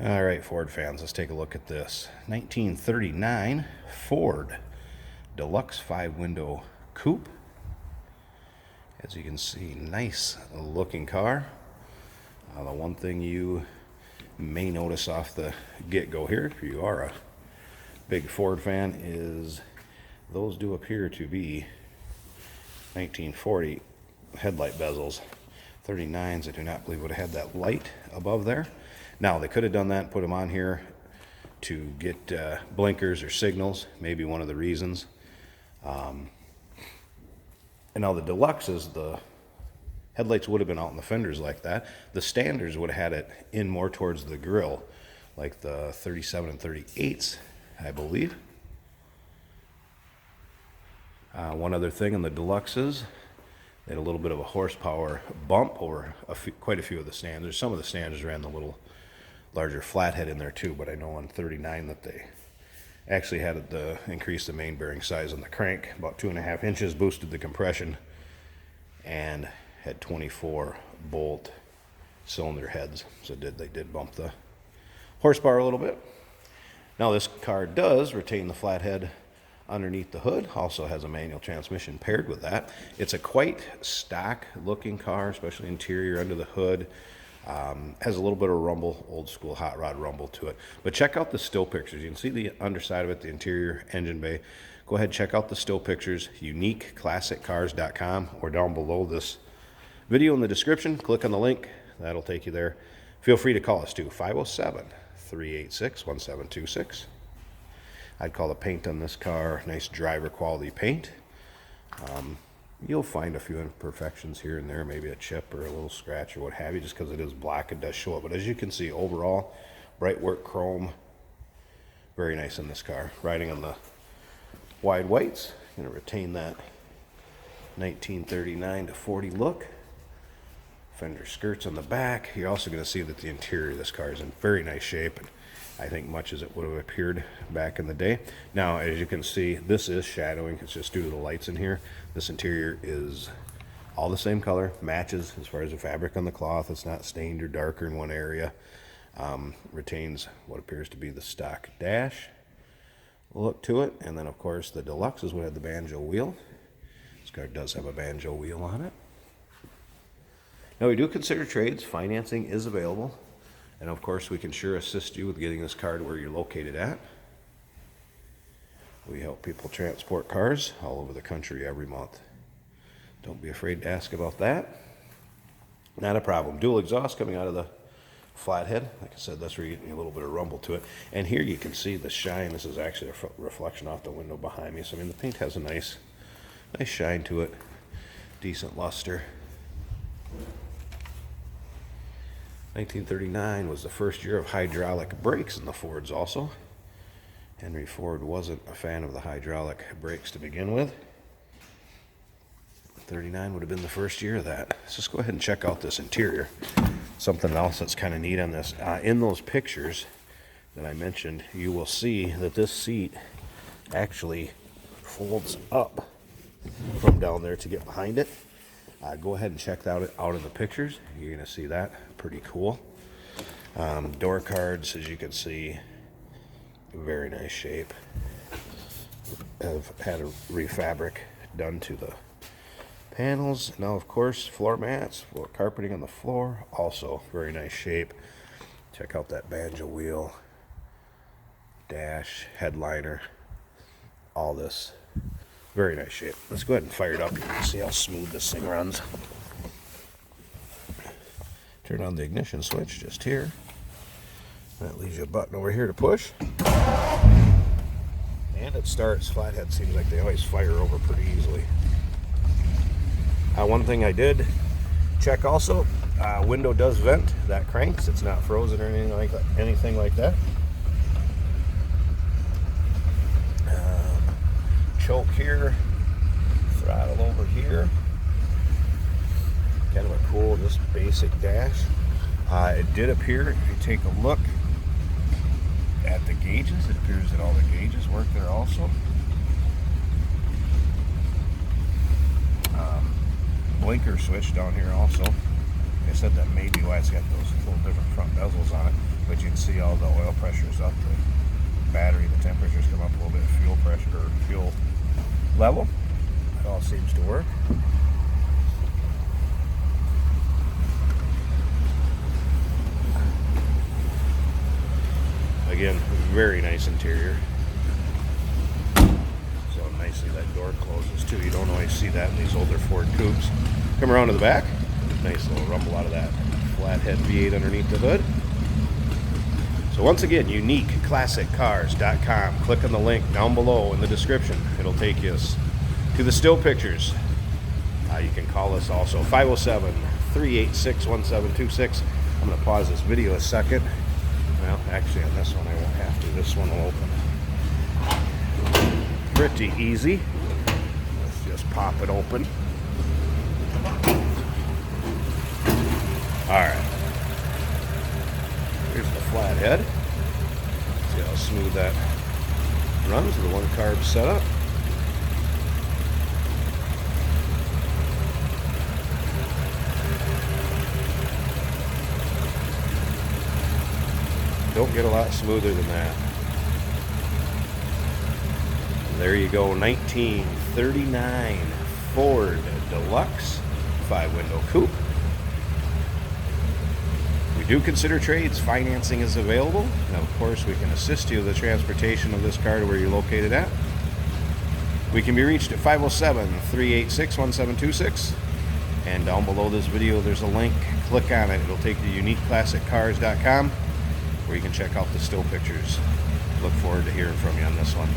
All right, Ford fans, let's take a look at this 1939 Ford Deluxe 5-window Coupe. As you can see, nice looking car. The one thing you may notice off the get-go here, if you are a big Ford fan, is those do appear to be 1940 headlight bezels. 39s, I do not believe would have had that light above there. Now, they could have done that and put them on here to get blinkers or signals, maybe one of the reasons. And now the Deluxes, the headlights would have been out in the fenders like that. The standards would have had it in more towards the grill, like the 37 and 38s, I believe. One other thing in the Deluxes, they had a little bit of a horsepower bump over quite a few of the standards. Some of the standards ran the little larger flathead in there too, but I know on 39 that they actually had to increase the main bearing size on the crank about 2.5 inches, boosted the compression, and had 24 bolt cylinder heads. So they did bump the horsepower a little bit. Now this car does retain the flathead underneath the hood, also has a manual transmission paired with that. It's a quite stock looking car, especially interior under the hood. Has a little bit of rumble, old school hot rod rumble to it. But check out the still pictures. You can see the underside of it, the interior engine bay. Go ahead, check out the still pictures, uniqueclassiccars.com, or down below this video in the description. Click on the link, that'll take you there. Feel free to call us too, 507-386-1726. I'd call the paint on this car nice driver quality paint. You'll find a few imperfections here and there, maybe a chip or a little scratch or what have you, just because it is black, it does show it. But as you can see, overall, bright work chrome, very nice in this car. Riding on the wide whites, going to retain that 1939 to 40 look. Fender skirts on the back. You're also going to see that the interior of this car is in very nice shape, and I think much as it would have appeared back in the day. Now, as you can see, this is shadowing. It's just due to the lights in here. This interior is all the same color, matches as far as the fabric on the cloth. It's not stained or darker in one area. Retains what appears to be the stock dash look to it. And then, of course, the Deluxes would have the banjo wheel. This car does have a banjo wheel on it. Now, we do consider trades. Financing is available. And of course, we can sure assist you with getting this car to where you're located at. We help people transport cars all over the country every month. Don't be afraid to ask about that. Not a problem. Dual exhaust coming out of the flathead. Like I said, that's where you're getting a little bit of rumble to it. And here you can see the shine. This is actually a reflection off the window behind me. So, I mean, the paint has a nice shine to it. Decent luster. 1939 was the first year of hydraulic brakes in the Fords also. Henry Ford wasn't a fan of the hydraulic brakes to begin with. 39 would have been the first year of that. Let's just go ahead and check out this interior. Something else that's kind of neat on this. In those pictures that I mentioned, you will see that this seat actually folds up from down there to get behind it. Go ahead and check that out in the pictures. You're going to see that. Pretty cool. Door cards, as you can see, very nice shape. Have had a refabric done to the panels. Now, of course, floor mats, floor carpeting on the floor, also very nice shape. Check out that banjo wheel, dash, headliner, all this. Very nice shape. Let's go ahead and fire it up. You can see how smooth this thing runs. Turn on the ignition switch just here. That leaves you a button over here to push. And it starts. Flathead seems like they always fire over pretty easily. One thing I did check also, window does vent. That cranks. It's not frozen or anything like that. Choke here, throttle over here. Kind of a cool, just basic dash. It did appear, if you take a look at the gauges, it appears that all the gauges work there also. Blinker switch down here also. said that may be why it's got those little different front bezels on it, but you can see all the oil pressure's up, the battery, the temperature's come up a little bit, fuel pressure, or fuel level. It all seems to work. Again, very nice interior. So nicely that door closes too. You don't always see that in these older Ford Coupes. Come around to the back. Nice little rumble out of that flathead V8 underneath the hood. So once again, uniqueclassiccars.com. Click on the link down below in the description. It'll take you to the still pictures. You can call us also, 507-386-1726. I'm going to pause this video a second. Well, actually on this one I won't have to. This one will open pretty easy. Let's just pop it open. Alright. Here's the flathead. See how smooth that runs with the one carb setup. Don't get a lot smoother than that. And there you go, 1939 Ford Deluxe 5-window coupe. We do consider trades. Financing is available. And of course, we can assist you with the transportation of this car to where you're located at. We can be reached at 507-386-1726. And down below this video, there's a link. Click on it. It'll take you to uniqueclassiccars.com, where you can check out the still pictures. Look forward to hearing from you on this one.